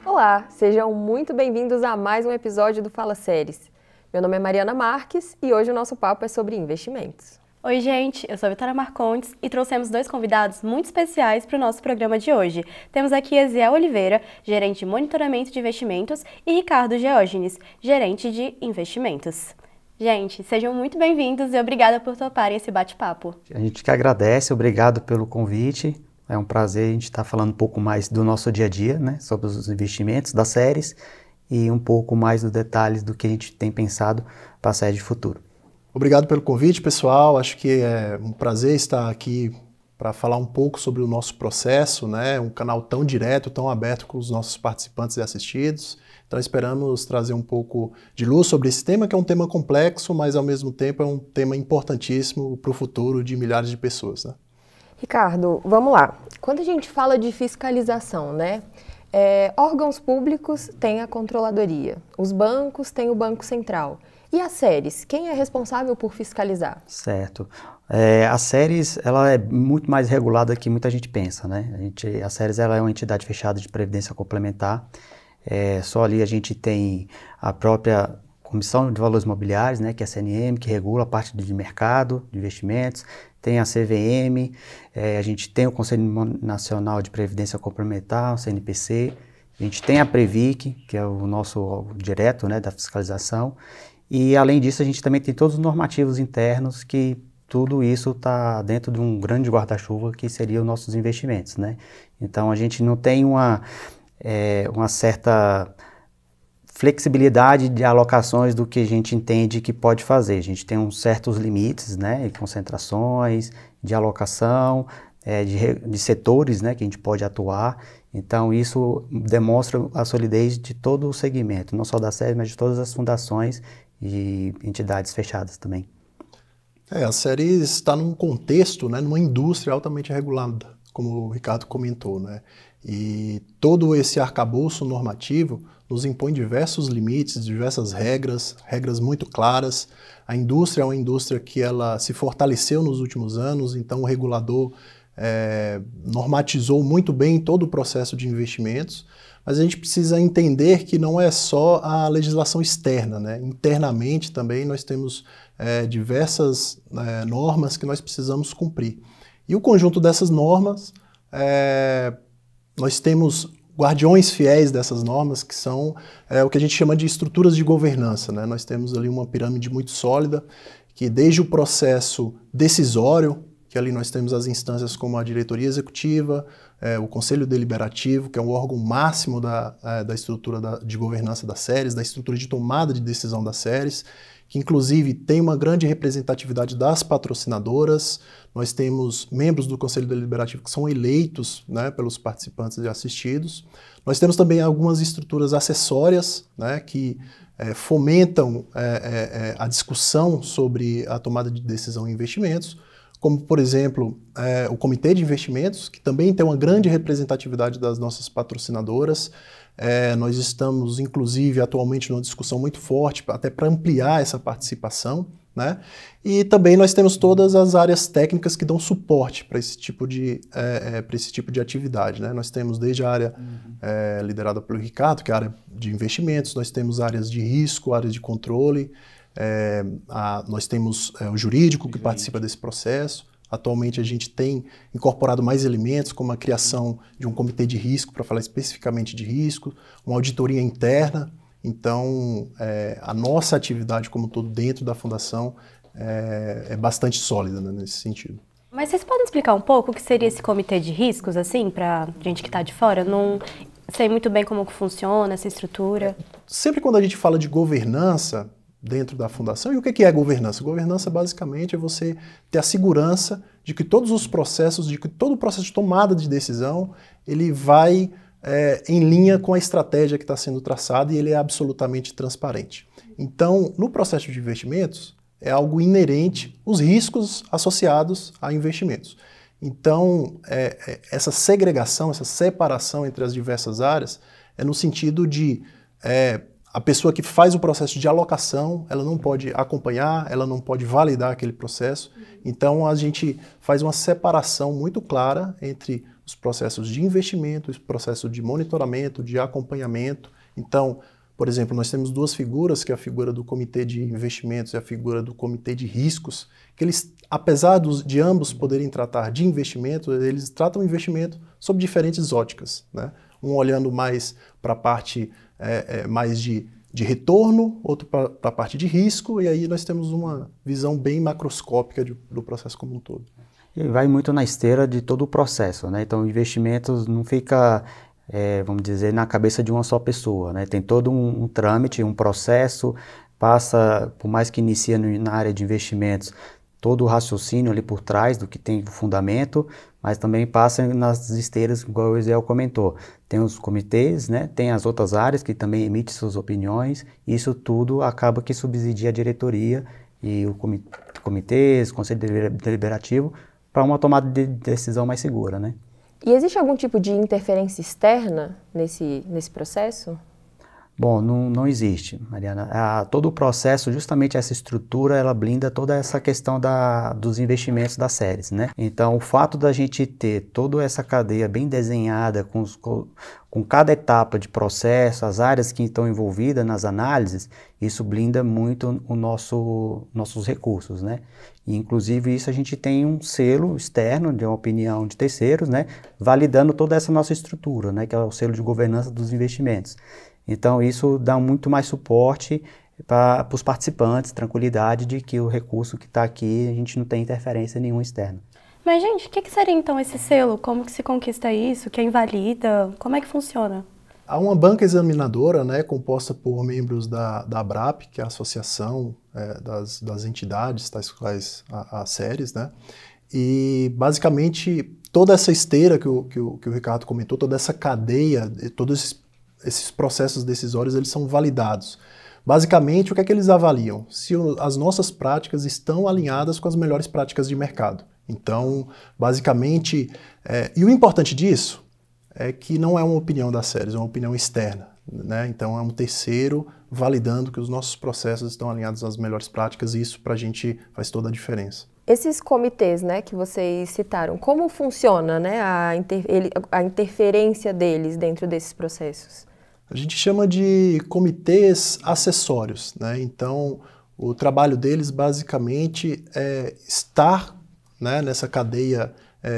Olá, sejam muito bem-vindos a mais um episódio do Fala Séries. Meu nome é Mariana Marques e hoje o nosso papo é sobre investimentos. Oi, gente, eu sou a Vitória Marcondes e trouxemos dois convidados muito especiais para o nosso programa de hoje. Temos aqui Eziel Oliveira, gerente de monitoramento de investimentos, e Ricardo Geógenes, gerente de investimentos. Gente, sejam muito bem-vindos e obrigada por toparem esse bate-papo. A gente que agradece, obrigado pelo convite. É um prazer a gente estar falando um pouco mais do nosso dia a dia, né, sobre os investimentos das séries e um pouco mais dos detalhes do que a gente tem pensado para a série de futuro. Obrigado pelo convite, pessoal. Acho que é um prazer estar aqui para falar um pouco sobre o nosso processo, né? Um canal tão direto, tão aberto com os nossos participantes e assistidos. Então esperamos trazer um pouco de luz sobre esse tema, que é um tema complexo, mas ao mesmo tempo é um tema importantíssimo para o futuro de milhares de pessoas, né? Ricardo, vamos lá. Quando a gente fala de fiscalização, né? Órgãos públicos têm a controladoria, os bancos têm o Banco Central. E as séries, quem é responsável por fiscalizar? Certo. As séries, ela é muito mais regulada do que muita gente pensa, né? A séries, ela é uma entidade fechada de previdência complementar. Só ali a gente tem a própria Comissão de Valores Imobiliários, né, que é a CNM, que regula a parte de mercado, de investimentos. Tem a CVM, a gente tem o Conselho Nacional de Previdência Complementar, o CNPC. A gente tem a Previc, que é o nosso direto, né, da fiscalização. E, além disso, a gente também tem todos os normativos internos, que tudo isso está dentro de um grande guarda-chuva, que seria os nossos investimentos, né? Então, a gente não tem uma certa flexibilidade de alocações do que a gente entende que pode fazer. A gente tem uns certos limites, né, de concentrações, de alocação, de setores, né, que a gente pode atuar. Então, isso demonstra a solidez de todo o segmento, não só da série, mas de todas as fundações e entidades fechadas também. A série está num contexto, né, numa indústria altamente regulada, como o Ricardo comentou, né? E todo esse arcabouço normativo nos impõe diversos limites, diversas regras muito claras. A indústria é uma indústria que ela se fortaleceu nos últimos anos, então o regulador normatizou muito bem todo o processo de investimentos, mas a gente precisa entender que não é só a legislação externa, né? Internamente também nós temos diversas normas que nós precisamos cumprir. E o conjunto dessas normas, nós temos guardiões fiéis dessas normas, que são o que a gente chama de estruturas de governança, né? Nós temos ali uma pirâmide muito sólida, que desde o processo decisório, que ali nós temos as instâncias como a diretoria executiva, o conselho deliberativo, que é o órgão máximo da estrutura de governança das séries, da estrutura de tomada de decisão das séries, que inclusive tem uma grande representatividade das patrocinadoras. Nós temos membros do Conselho Deliberativo que são eleitos, né, pelos participantes e assistidos. Nós temos também algumas estruturas acessórias, né, que fomentam a discussão sobre a tomada de decisão em investimentos, como, por exemplo, o Comitê de Investimentos, que também tem uma grande representatividade das nossas patrocinadoras. Nós estamos, inclusive, atualmente numa discussão muito forte, até para ampliar essa participação, né? E também nós temos todas as áreas técnicas que dão suporte para esse tipo de atividade, né? Nós temos desde a área liderada pelo Ricardo, que é a área de investimentos, nós temos áreas de risco, áreas de controle, nós temos o jurídico que participa desse processo. Atualmente a gente tem incorporado mais elementos, como a criação de um comitê de risco, para falar especificamente de risco, uma auditoria interna. Então, a nossa atividade como um todo dentro da Fundação é bastante sólida, né, nesse sentido. Mas vocês podem explicar um pouco o que seria esse comitê de riscos, assim, para gente que está de fora? Não sei muito bem como que funciona essa estrutura. Sempre quando a gente fala de governança dentro da Fundação, e o que é governança? Governança, basicamente, é você ter a segurança de que todos os processos, de que todo o processo de tomada de decisão, ele vai em linha com a estratégia que está sendo traçada e ele é absolutamente transparente. Então, no processo de investimentos, é algo inerente os riscos associados a investimentos. Então, essa segregação, essa separação entre as diversas áreas é no sentido de a pessoa que faz o processo de alocação, ela não pode acompanhar, ela não pode validar aquele processo. Então, a gente faz uma separação muito clara entre os processos de investimento, os processos de monitoramento, de acompanhamento. Então, por exemplo, nós temos duas figuras, que é a figura do comitê de investimentos e a figura do comitê de riscos, que eles, apesar de ambos poderem tratar de investimento, eles tratam o investimento sob diferentes óticas, né? Um olhando mais para a parte mais de retorno, outro para a parte de risco, e aí nós temos uma visão bem macroscópica do processo como um todo. E vai muito na esteira de todo o processo, né? Então, investimentos não fica, vamos dizer, na cabeça de uma só pessoa, né? Tem todo um trâmite, um processo, passa, por mais que inicie na área de investimentos, todo o raciocínio ali por trás do que tem fundamento, mas também passa nas esteiras, igual o Eziel comentou. Tem os comitês, né? Tem as outras áreas que também emitem suas opiniões, e isso tudo acaba que subsidia a diretoria e o comitês, conselho deliberativo, para uma tomada de decisão mais segura, né? E existe algum tipo de interferência externa nesse processo? Bom, não existe, Mariana. Todo o processo, justamente essa estrutura, ela blinda toda essa questão dos investimentos das séries, né? Então, o fato da gente ter toda essa cadeia bem desenhada, com cada etapa de processo, as áreas que estão envolvidas nas análises, isso blinda muito nossos recursos, né? E, inclusive, isso a gente tem um selo externo, de uma opinião de terceiros, né? Validando toda essa nossa estrutura, né? Que é o selo de governança dos investimentos. Então, isso dá muito mais suporte para os participantes, tranquilidade de que o recurso que está aqui, a gente não tem interferência nenhuma externa. Mas, gente, o que seria então esse selo? Como que se conquista isso? Quem valida? Como é que funciona? Há uma banca examinadora, né, composta por membros da ABRAP, que é a associação das entidades, tais quais as séries, né? E, basicamente, toda essa esteira que o Ricardo comentou, toda essa cadeia, todos esses processos decisórios, eles são validados. Basicamente, o que é que eles avaliam? Se as nossas práticas estão alinhadas com as melhores práticas de mercado. Então, basicamente, e o importante disso é que não é uma opinião das séries, é uma opinião externa, né? Então, é um terceiro validando que os nossos processos estão alinhados às melhores práticas, e isso para a gente faz toda a diferença. Esses comitês, né, que vocês citaram, como funciona, né, a interferência deles dentro desses processos? A gente chama de comitês acessórios, né? Então, o trabalho deles basicamente é estar, né, nessa cadeia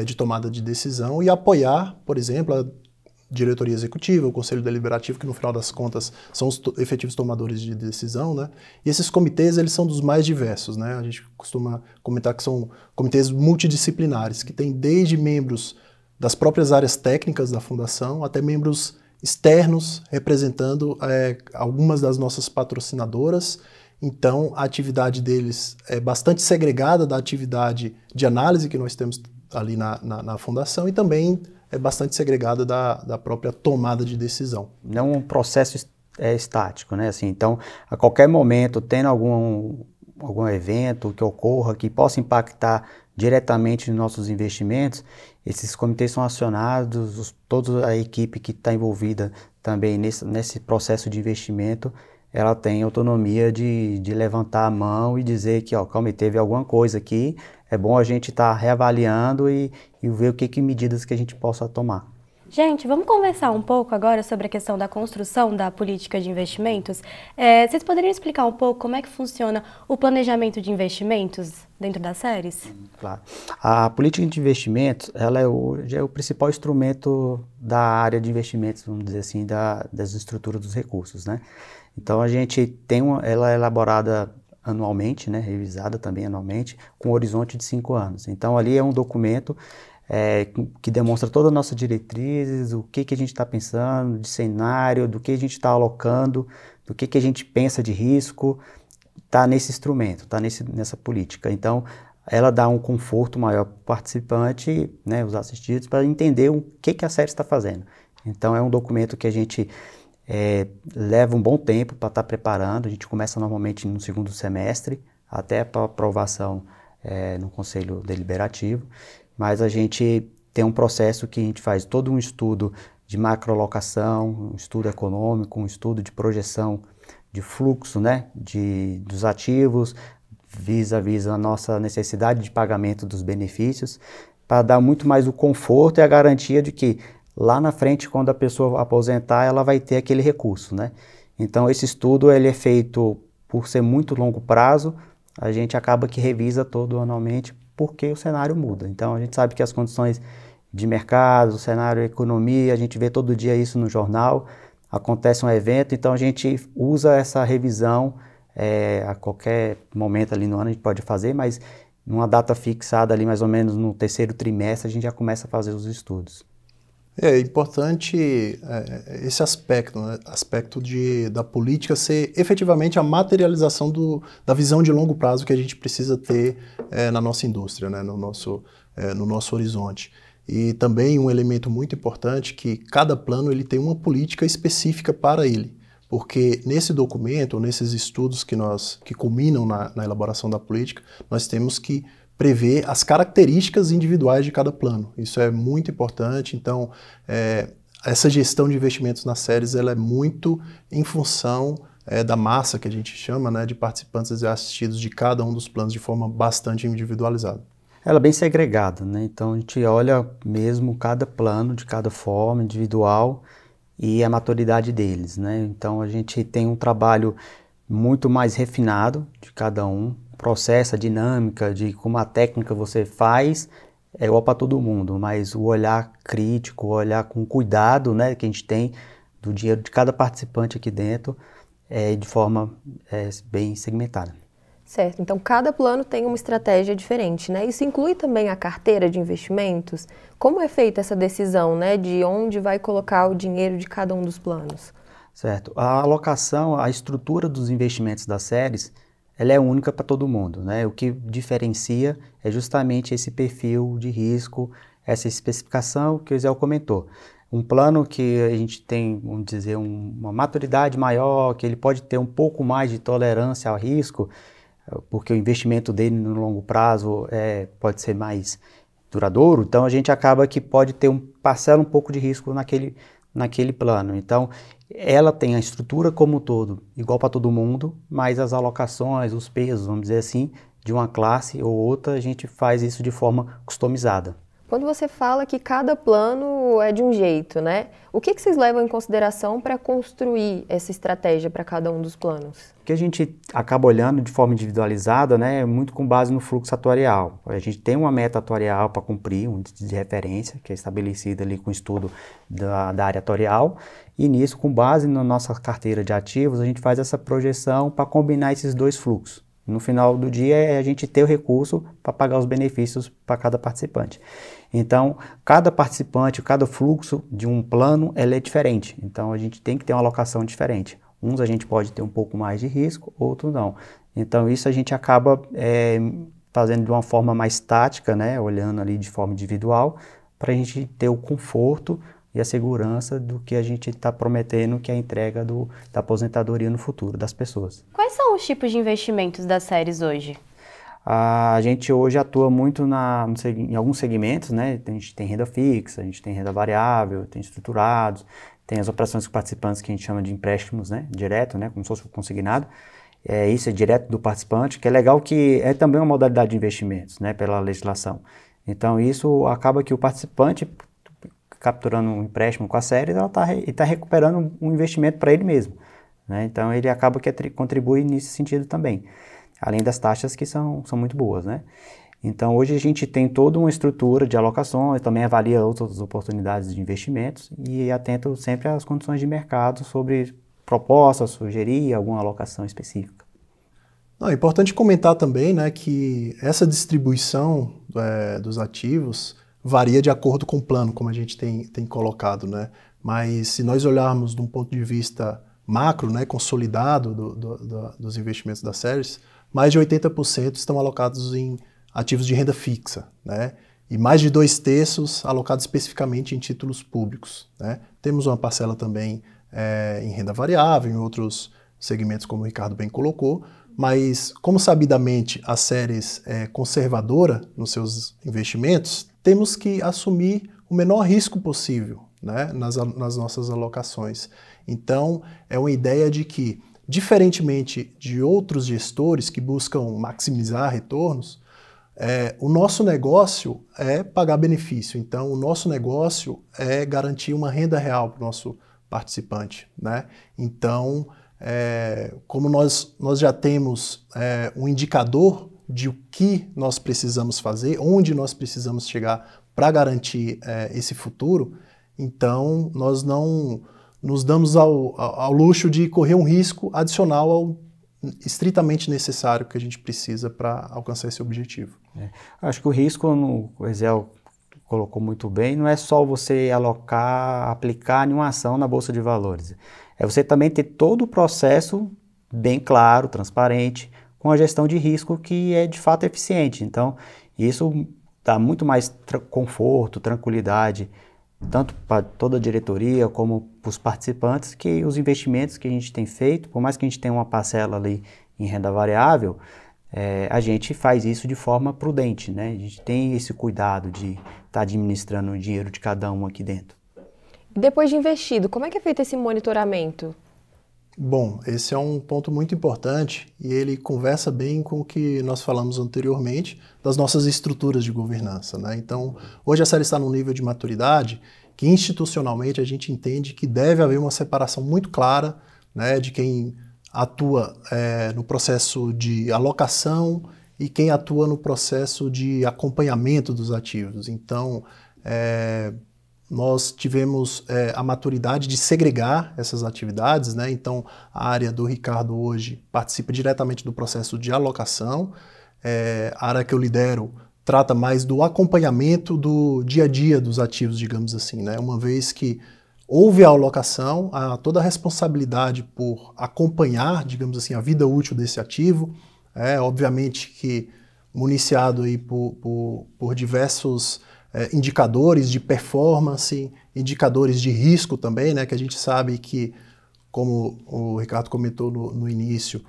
de tomada de decisão e apoiar, por exemplo, a diretoria executiva, o conselho deliberativo, que no final das contas são os efetivos tomadores de decisão, né? E esses comitês, eles são dos mais diversos, né? A gente costuma comentar que são comitês multidisciplinares, que têm desde membros das próprias áreas técnicas da fundação até membros externos, representando algumas das nossas patrocinadoras. Então, a atividade deles é bastante segregada da atividade de análise que nós temos ali na fundação, e também é bastante segregada da própria tomada de decisão. Não um processo estático, né? Assim, então, a qualquer momento, tendo algum evento que ocorra, que possa impactar diretamente nos nossos investimentos, esses comitês são acionados, toda a equipe que está envolvida também nesse processo de investimento, ela tem autonomia de levantar a mão e dizer que, ó, calma, teve alguma coisa aqui, é bom a gente estar reavaliando e ver que medidas que a gente possa tomar. Gente, vamos conversar um pouco agora sobre a questão da construção da política de investimentos. Vocês poderiam explicar um pouco como é que funciona o planejamento de investimentos dentro das séries? Claro. A política de investimentos, ela já é o principal instrumento da área de investimentos, vamos dizer assim, das estruturas dos recursos, né? Então, a gente tem ela é elaborada anualmente, né, revisada também anualmente, com um horizonte de 5 anos. Então, ali é um documento que demonstra todas as nossas diretrizes, o que a gente está pensando de cenário, do que a gente está alocando, do que a gente pensa de risco, está nesse instrumento, está nessa política. Então, ela dá um conforto maior para o participante, né, os assistidos, para entender o que a série está fazendo. Então, é um documento que a gente leva um bom tempo para estar preparando. A gente começa normalmente no segundo semestre, até para aprovação no Conselho Deliberativo. Mas a gente tem um processo que a gente faz todo um estudo de macroalocação, um estudo econômico, um estudo de projeção de fluxo, né, dos ativos, vis-à-vis a nossa necessidade de pagamento dos benefícios, para dar muito mais o conforto e a garantia de que lá na frente, quando a pessoa aposentar, ela vai ter aquele recurso, né? Então, esse estudo ele é feito por ser muito longo prazo, a gente acaba que revisa todo anualmente, porque o cenário muda. Então, a gente sabe que as condições de mercado, o cenário de economia, a gente vê todo dia isso no jornal, acontece um evento, então a gente usa essa revisão a qualquer momento ali no ano a gente pode fazer, mas numa data fixada ali mais ou menos no terceiro trimestre a gente já começa a fazer os estudos. É importante esse aspecto, né? Aspecto da política ser efetivamente a materialização da visão de longo prazo que a gente precisa ter na nossa indústria, né? No nosso horizonte. E também um elemento muito importante que cada plano ele tem uma política específica para ele, porque nesse documento, ou nesses estudos que culminam na elaboração da política, nós temos que prever as características individuais de cada plano. Isso é muito importante, então essa gestão de investimentos nas séries ela é muito em função da massa que a gente chama, né, de participantes e assistidos de cada um dos planos de forma bastante individualizada. Ela é bem segregada, né? Então a gente olha mesmo cada plano de cada forma, individual e a maturidade deles, né? Então a gente tem um trabalho muito mais refinado de cada um, processo, a dinâmica de como a técnica você faz é igual para todo mundo, mas o olhar crítico, o olhar com cuidado, né, que a gente tem do dinheiro de cada participante aqui dentro é de forma bem segmentada. Certo, então cada plano tem uma estratégia diferente, né? Isso inclui também a carteira de investimentos? Como é feita essa decisão, né, de onde vai colocar o dinheiro de cada um dos planos? Certo, a alocação, a estrutura dos investimentos das séries, ela é única para todo mundo, né? O que diferencia é justamente esse perfil de risco, essa especificação que o Zé comentou. Um plano que a gente tem, vamos dizer, uma maturidade maior, que ele pode ter um pouco mais de tolerância ao risco, porque o investimento dele no longo prazo pode ser mais duradouro, então a gente acaba que pode ter parcela um pouco de risco naquele plano. Então, ela tem a estrutura como um todo, igual para todo mundo, mas as alocações, os pesos, vamos dizer assim, de uma classe ou outra, a gente faz isso de forma customizada. Quando você fala que cada plano é de um jeito, né? O que vocês levam em consideração para construir essa estratégia para cada um dos planos? O que a gente acaba olhando de forma individualizada, né, é muito com base no fluxo atuarial. A gente tem uma meta atuarial para cumprir, um índice de referência, que é estabelecida ali com o estudo da área atuarial, e nisso, com base na nossa carteira de ativos, a gente faz essa projeção para combinar esses dois fluxos. No final do dia é a gente ter o recurso para pagar os benefícios para cada participante. Então, cada participante, cada fluxo de um plano, ela é diferente. Então, a gente tem que ter uma alocação diferente. Uns a gente pode ter um pouco mais de risco, outros não. Então, isso a gente acaba fazendo de uma forma mais tática, né, olhando ali de forma individual, para a gente ter o conforto e a segurança do que a gente está prometendo, que é a entrega da aposentadoria no futuro das pessoas. Quais são os tipos de investimentos das séries hoje? A gente hoje atua muito em alguns segmentos, né? A gente tem renda fixa, a gente tem renda variável, tem estruturados, tem as operações com participantes que a gente chama de empréstimos, né? Direto, né? Como se fosse consignado. Isso é direto do participante, que é legal que é também uma modalidade de investimentos, né? Pela legislação. Então isso acaba que o participante capturando um empréstimo com a série, ele está recuperando um investimento para ele mesmo, né? Então ele acaba que contribui nesse sentido também, além das taxas que são muito boas, né? Então hoje a gente tem toda uma estrutura de alocações, também avalia outras oportunidades de investimentos e atento sempre às condições de mercado sobre propostas, sugerir alguma alocação específica. Não, é importante comentar também, né, que essa distribuição dos ativos varia de acordo com o plano, como a gente tem colocado, né? Mas se nós olharmos de um ponto de vista macro, né, consolidado dos investimentos das séries, mais de 80% estão alocados em ativos de renda fixa, né? E mais de 2/3 alocados especificamente em títulos públicos, né? Temos uma parcela também em renda variável, em outros segmentos, como o Ricardo bem colocou, mas como sabidamente a séries é conservadora nos seus investimentos, temos que assumir o menor risco possível, né, nas nossas alocações. Então, é uma ideia de que diferentemente de outros gestores que buscam maximizar retornos, o nosso negócio é pagar benefício. Então, o nosso negócio é garantir uma renda real para o nosso participante, né? Então, como nós já temos um indicador de o que nós precisamos fazer, onde nós precisamos chegar para garantir esse futuro, então nós não nos damos ao luxo de correr um risco adicional ao estritamente necessário que a gente precisa para alcançar esse objetivo. Acho que o risco, o Eziel colocou muito bem, não é só você alocar, aplicar nenhuma ação na Bolsa de Valores. É você também ter todo o processo bem claro, transparente, com a gestão de risco que é de fato eficiente. Então, isso dá muito mais conforto, tranquilidade, tanto para toda a diretoria como para os participantes, que os investimentos que a gente tem feito, por mais que a gente tenha uma parcela ali em renda variável, a gente faz isso de forma prudente, né? A gente tem esse cuidado de estar administrando o dinheiro de cada um aqui dentro. Depois de investido, como é que é feito esse monitoramento? Bom, esse é um ponto muito importante e ele conversa bem com o que nós falamos anteriormente das nossas estruturas de governança, né? Então, hoje a série está num nível de maturidade que institucionalmente a gente entende que deve haver uma separação muito clara, né, de quem atua no processo de alocação e quem atua no processo de acompanhamento dos ativos. Então, nós tivemos a maturidade de segregar essas atividades, né? Então, a área do Ricardo hoje participa diretamente do processo de alocação. A área que eu lidero trata mais do acompanhamento do dia a dia dos ativos, digamos assim, né? Uma vez que houve a alocação, há toda a responsabilidade por acompanhar, digamos assim, a vida útil desse ativo. Obviamente que municiado aí por diversos indicadores de performance, indicadores de risco também, né, que a gente sabe que, como o Ricardo comentou no início,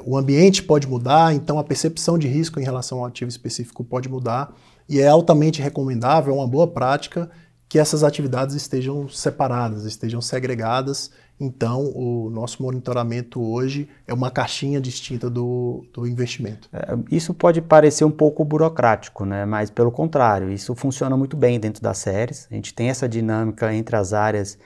o ambiente pode mudar, então a percepção de risco em relação ao ativo específico pode mudar, e é altamente recomendável, é uma boa prática, que essas atividades estejam separadas, estejam segregadas. Então, o nosso monitoramento hoje é uma caixinha distinta do investimento. Isso pode parecer um pouco burocrático, né? Mas pelo contrário, isso funciona muito bem dentro das séries. A gente tem essa dinâmica entre as áreas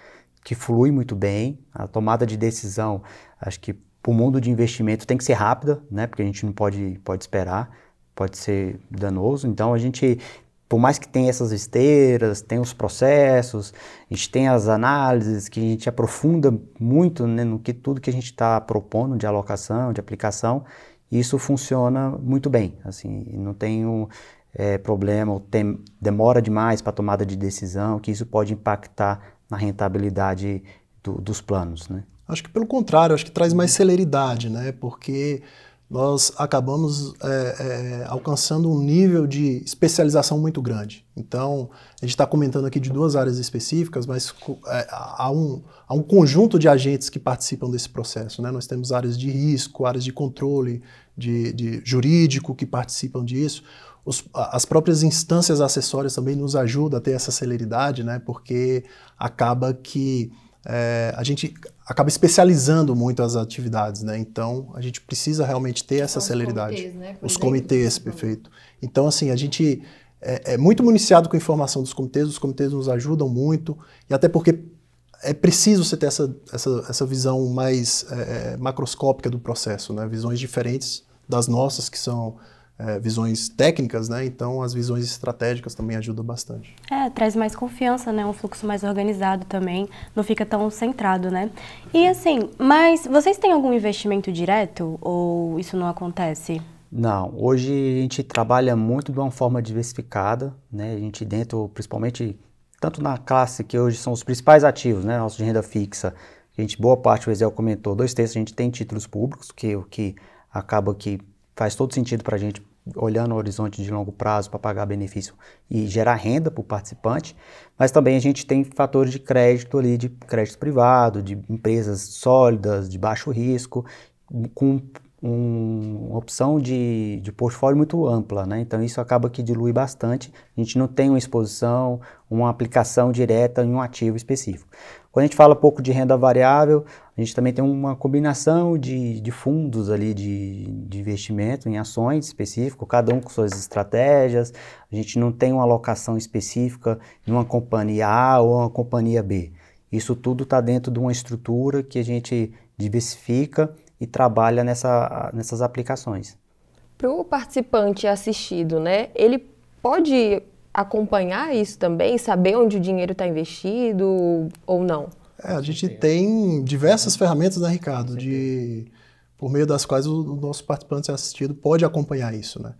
que flui muito bem. A tomada de decisão, acho que para o mundo de investimento tem que ser rápida, né? Porque a gente não pode esperar, pode ser danoso. Então, a gente, por mais que tenha essas esteiras, tem os processos, a gente tem as análises que a gente aprofunda muito, né, no que tudo que a gente está propondo de alocação, de aplicação, isso funciona muito bem, assim, não tem problema, ou demora demais para a tomada de decisão, que isso pode impactar na rentabilidade dos planos, né? Acho que pelo contrário, acho que traz mais celeridade, né? Porque nós acabamos alcançando um nível de especialização muito grande. Então, a gente está comentando aqui de duas áreas específicas, mas há um conjunto de agentes que participam desse processo, né? Nós temos áreas de risco, áreas de controle, de jurídico que participam disso. As próprias instâncias acessórias também nos ajudam a ter essa celeridade, né? Porque acaba que a gente acaba especializando muito as atividades, né? Então, a gente precisa realmente ter essa celeridade. Comitês, né? Os comitês, perfeito. Então, assim, a gente é muito municiado com a informação dos comitês, os comitês nos ajudam muito, e até porque é preciso você ter essa visão mais macroscópica do processo, né? Visões diferentes das nossas, que são visões técnicas, né? Então as visões estratégicas também ajudam bastante. Traz mais confiança, né? Um fluxo mais organizado também, não fica tão centrado, né? E assim, mas vocês têm algum investimento direto ou isso não acontece? Não, hoje a gente trabalha muito de uma forma diversificada, né? A gente dentro, principalmente, tanto na classe que hoje são os principais ativos, né? Nosso de renda fixa, a gente, boa parte, o Eziel comentou, 2/3 a gente tem títulos públicos, o que acaba que faz todo sentido para a gente, olhando o horizonte de longo prazo para pagar benefício e gerar renda para o participante, mas também a gente tem fatores de crédito ali, de crédito privado, de empresas sólidas, de baixo risco, com uma opção de portfólio muito ampla, né? Então isso acaba que dilui bastante, a gente não tem uma exposição, uma aplicação direta em um ativo específico. Quando a gente fala um pouco de renda variável, a gente também tem uma combinação de fundos ali de investimento em ações específicas, cada um com suas estratégias. A gente não tem uma alocação específica em uma companhia A ou uma companhia B. Isso tudo está dentro de uma estrutura que a gente diversifica e trabalha nessas aplicações. Para o participante assistido, né, ele pode acompanhar isso também, saber onde o dinheiro está investido ou não? A gente tem diversas ferramentas, né, Ricardo, por meio das quais o nosso participante assistido pode acompanhar isso, né?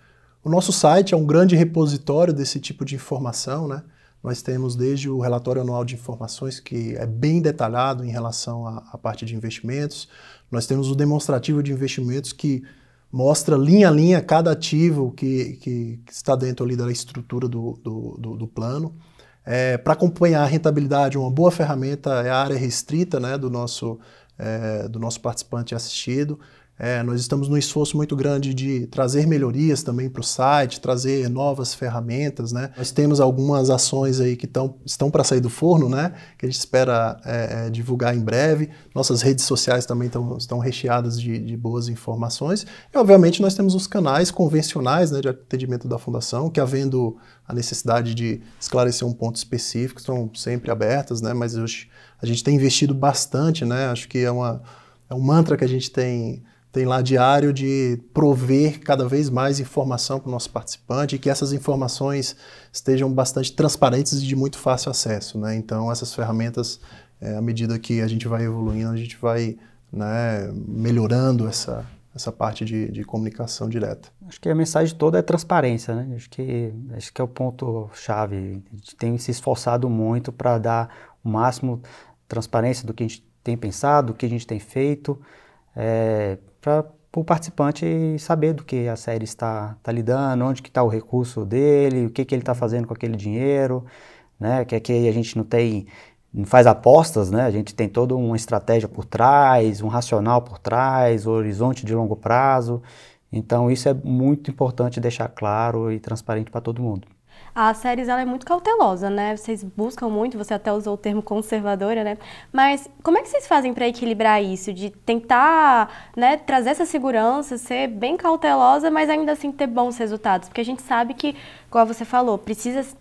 O nosso site é um grande repositório desse tipo de informação, né? Nós temos desde o relatório anual de informações, que é bem detalhado em relação à parte de investimentos. Nós temos o demonstrativo de investimentos, que mostra linha a linha cada ativo que está dentro ali da estrutura do plano. Para acompanhar a rentabilidade, uma boa ferramenta é a área restrita, né, do nosso participante assistido. Nós estamos num esforço muito grande de trazer melhorias também para o site, trazer novas ferramentas, né? Nós temos algumas ações aí que estão para sair do forno, né? Que a gente espera divulgar em breve. Nossas redes sociais também estão recheadas de boas informações. E, obviamente, nós temos os canais convencionais, né, de atendimento da Fundação, que, havendo a necessidade de esclarecer um ponto específico, estão sempre abertas, né? Mas hoje a gente tem investido bastante, né? Acho que é um mantra que a gente tem lá diário, de prover cada vez mais informação para o nosso participante, e que essas informações estejam bastante transparentes e de muito fácil acesso, né? Então, essas ferramentas, à medida que a gente vai evoluindo, a gente vai, né, melhorando essa parte de comunicação direta. Acho que a mensagem toda é transparência, né? Acho que é o ponto-chave. A gente tem se esforçado muito para dar o máximo transparência do que a gente tem pensado, do que a gente tem feito, para o participante saber do que a série está lidando, onde que está o recurso dele, o que ele está fazendo com aquele dinheiro, né? Que aqui a gente não faz apostas, né? A gente tem toda uma estratégia por trás, um racional por trás, um horizonte de longo prazo. Então isso é muito importante deixar claro e transparente para todo mundo. A Ceres, ela é muito cautelosa, né? Vocês buscam muito, você até usou o termo conservadora, né? Mas como é que vocês fazem para equilibrar isso, de tentar, né, trazer essa segurança, ser bem cautelosa, mas ainda assim ter bons resultados? Porque a gente sabe que, igual você falou,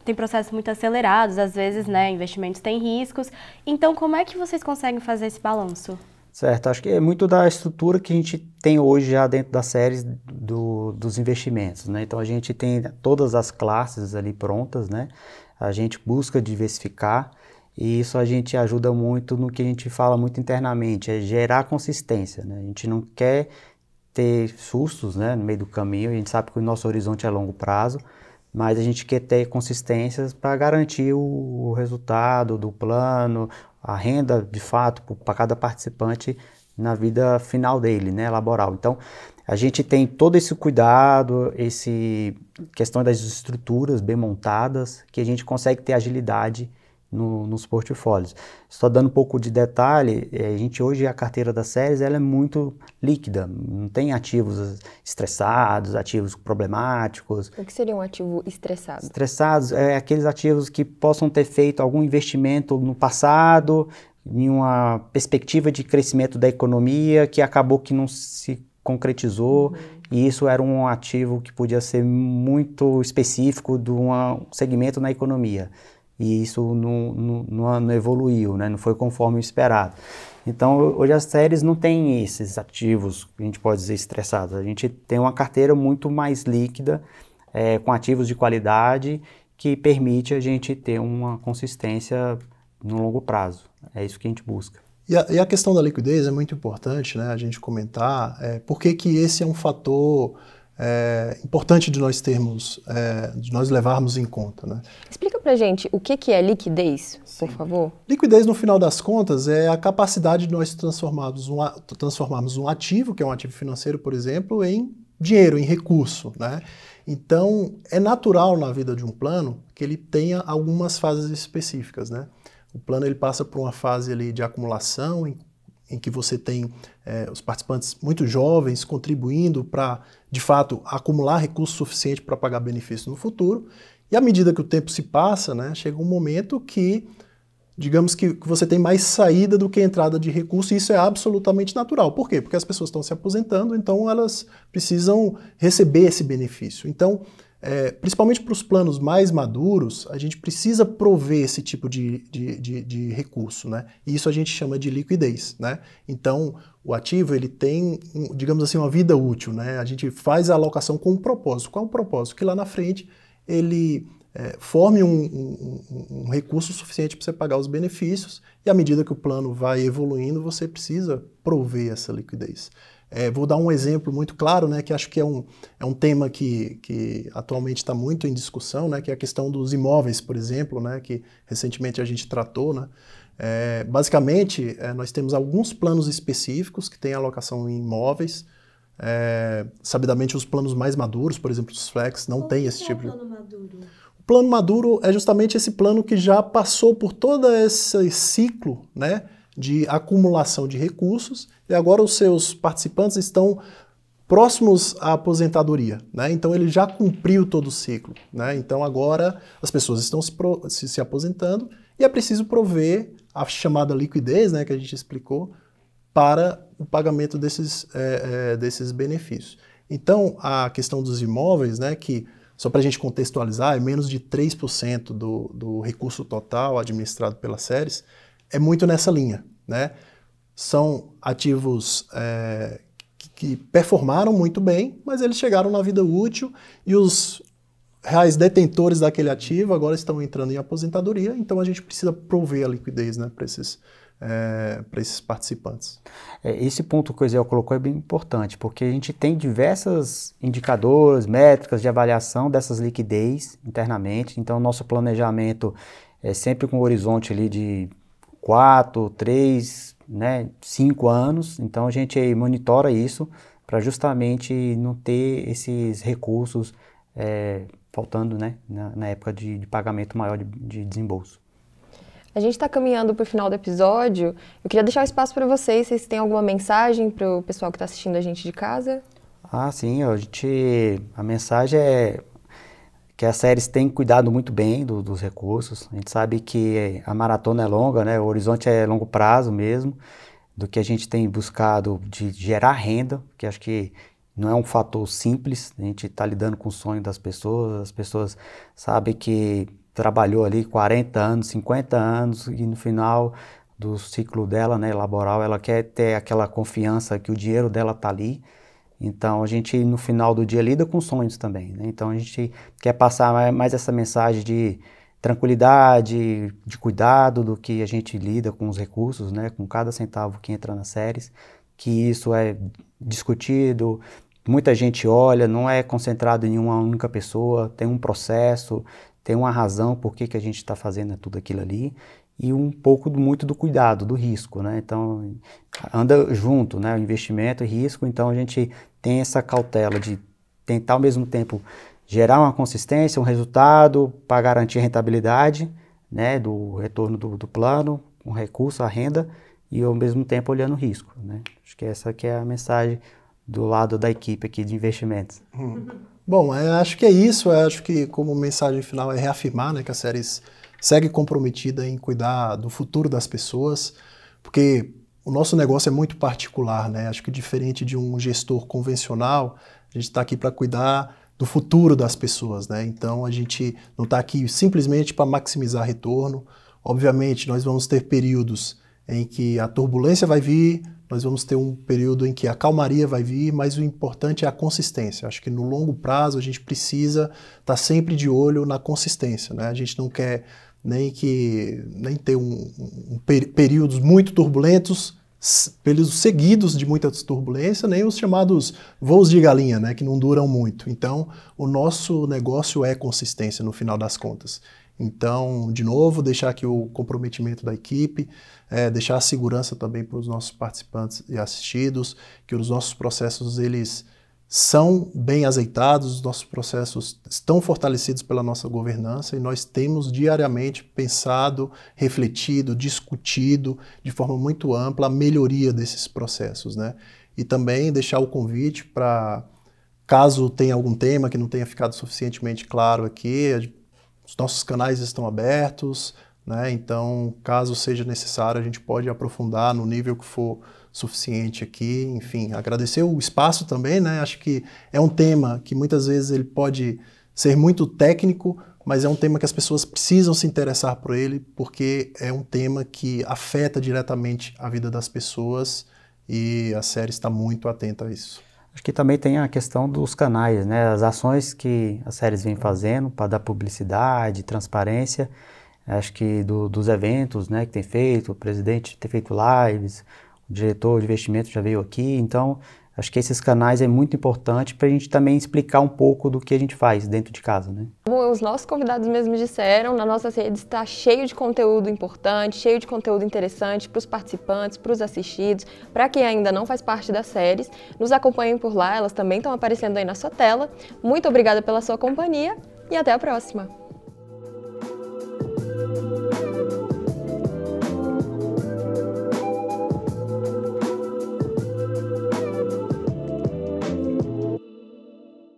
tem processos muito acelerados, às vezes, né, investimentos têm riscos. Então, como é que vocês conseguem fazer esse balanço? Certo, acho que é muito da estrutura que a gente tem hoje já dentro das séries dos investimentos, né? Então a gente tem todas as classes ali prontas, né? A gente busca diversificar e isso a gente ajuda muito no que a gente fala muito internamente, é gerar consistência, né? A gente não quer ter sustos, né, no meio do caminho, a gente sabe que o nosso horizonte é a longo prazo, mas a gente quer ter consistências para garantir o resultado do plano, a renda, de fato, para cada participante na vida final dele, né, laboral. Então, a gente tem todo esse cuidado, questão das estruturas bem montadas, que a gente consegue ter agilidade nos portfólios. Só dando um pouco de detalhe, a gente hoje, a carteira da Ceres, ela é muito líquida, não tem ativos estressados, ativos problemáticos. O que seria um ativo estressado? Estressados é aqueles ativos que possam ter feito algum investimento no passado, em uma perspectiva de crescimento da economia, que acabou que não se concretizou, e isso era um ativo que podia ser muito específico de um segmento na economia. E isso não evoluiu, né? Não foi conforme o esperado. Então, hoje as séries não têm esses ativos, que a gente pode dizer, estressados. A gente tem uma carteira muito mais líquida, com ativos de qualidade, que permite a gente ter uma consistência no longo prazo. É isso que a gente busca. E a questão da liquidez é muito importante, né, a gente comentar, por que esse é um fator importante de nós de nós levarmos em conta, né? Explica pra gente o que é liquidez, por favor. Liquidez, no final das contas, é a capacidade de nós transformarmos um ativo, que é um ativo financeiro, por exemplo, em dinheiro, em recurso, né? Então, é natural na vida de um plano que ele tenha algumas fases específicas, né? O plano ele passa por uma fase ali de acumulação, em que você tem os participantes muito jovens contribuindo para, de fato, acumular recurso suficiente para pagar benefícios no futuro. E à medida que o tempo se passa, né, chega um momento que digamos que você tem mais saída do que entrada de recurso, e isso é absolutamente natural. Por quê? Porque as pessoas estão se aposentando, então elas precisam receber esse benefício. Então, principalmente para os planos mais maduros, a gente precisa prover esse tipo de recurso, né? E isso a gente chama de liquidez, né? Então, o ativo, ele tem, digamos assim, uma vida útil, né? A gente faz a alocação com um propósito. Qual é o propósito? Que lá na frente ele forme um recurso suficiente para você pagar os benefícios, e à medida que o plano vai evoluindo, você precisa prover essa liquidez. Vou dar um exemplo muito claro, né, que acho que é um tema que atualmente está muito em discussão, né, que é a questão dos imóveis, por exemplo, né, que recentemente a gente tratou, né. Basicamente, nós temos alguns planos específicos que têm alocação em imóveis. Sabidamente, os planos mais maduros, por exemplo, os flex, não tem esse tipo de... Plano maduro? O plano maduro é justamente esse plano que já passou por todo esse ciclo, né, de acumulação de recursos, e agora os seus participantes estão próximos à aposentadoria, né? Então ele já cumpriu todo o ciclo, né? Então agora as pessoas estão se aposentando e é preciso prover a chamada liquidez, né, que a gente explicou, para o pagamento desses benefícios. Então a questão dos imóveis, né, que só para a gente contextualizar, é menos de 3% do recurso total administrado pelas séries, é muito nessa linha, né? São ativos que performaram muito bem, mas eles chegaram na vida útil e os reais detentores daquele ativo agora estão entrando em aposentadoria, então a gente precisa prover a liquidez, né, para esses participantes. Esse ponto que o Eziel colocou é bem importante, porque a gente tem diversos indicadores, métricas de avaliação dessas liquidez internamente, então nosso planejamento é sempre com um horizonte ali de 4, 3, né, 5 anos, então a gente monitora isso para justamente não ter esses recursos faltando, né, na época de pagamento maior de desembolso. A gente está caminhando para o final do episódio. Eu queria deixar o espaço para vocês, se têm alguma mensagem para o pessoal que está assistindo a gente de casa. Sim, a mensagem é que as séries têm cuidado muito bem dos recursos. A gente sabe que a maratona é longa, né? O horizonte é longo prazo mesmo, do que a gente tem buscado de gerar renda, que acho que não é um fator simples. A gente está lidando com o sonho das pessoas, as pessoas sabem que trabalhou ali 40 anos, 50 anos e no final do ciclo dela, né, laboral, ela quer ter aquela confiança que o dinheiro dela está ali. Então a gente no final do dia lida com sonhos também, né? Então a gente quer passar mais essa mensagem de tranquilidade, de cuidado do que a gente lida com os recursos, né, com cada centavo que entra nas séries, que isso é discutido, muita gente olha, não é concentrado em uma única pessoa, tem um processo, tem uma razão por que a gente está fazendo tudo aquilo ali, e um pouco muito do cuidado, do risco, né? Então, anda junto, né? O investimento e risco, então a gente tem essa cautela de tentar ao mesmo tempo gerar uma consistência, um resultado para garantir a rentabilidade, né? Do retorno do plano, um recurso, a renda, e ao mesmo tempo olhando o risco, né? Acho que essa que é a mensagem do lado da equipe aqui de investimentos. Bom, acho que é isso. Acho que como mensagem final é reafirmar, né, que a Séries segue comprometida em cuidar do futuro das pessoas, porque o nosso negócio é muito particular, né? Acho que diferente de um gestor convencional, a gente está aqui para cuidar do futuro das pessoas, né? Então a gente não está aqui simplesmente para maximizar retorno. Obviamente nós vamos ter períodos em que a turbulência vai vir, nós vamos ter um período em que a calmaria vai vir, mas o importante é a consistência. Acho que no longo prazo a gente precisa estar sempre de olho na consistência, né? A gente não quer nem ter períodos muito turbulentos, períodos seguidos de muita turbulência, nem os chamados voos de galinha, né, que não duram muito. Então, o nosso negócio é consistência no final das contas. Então, de novo, deixar aqui o comprometimento da equipe, deixar a segurança também para os nossos participantes e assistidos, que os nossos processos eles são bem azeitados, os nossos processos estão fortalecidos pela nossa governança e nós temos diariamente pensado, refletido, discutido de forma muito ampla a melhoria desses processos, né? E também deixar o convite para, caso tenha algum tema que não tenha ficado suficientemente claro aqui, os nossos canais estão abertos, né? Então, caso seja necessário, a gente pode aprofundar no nível que for suficiente aqui. Enfim, agradecer o espaço também, né? Acho que é um tema que muitas vezes ele pode ser muito técnico, mas é um tema que as pessoas precisam se interessar por ele, porque é um tema que afeta diretamente a vida das pessoas e a série está muito atenta a isso. Acho que também tem a questão dos canais, né? As ações que as séries vêm fazendo para dar publicidade, transparência. Acho que dos eventos, né, que tem feito, o presidente tem feito lives, o diretor de investimento já veio aqui, então acho que esses canais é muito importante para a gente também explicar um pouco do que a gente faz dentro de casa, né? Como os nossos convidados mesmo disseram, na nossa rede está cheio de conteúdo importante, cheio de conteúdo interessante para os participantes, para os assistidos, para quem ainda não faz parte das séries. Nos acompanhem por lá, elas também estão aparecendo aí na sua tela. Muito obrigada pela sua companhia e até a próxima!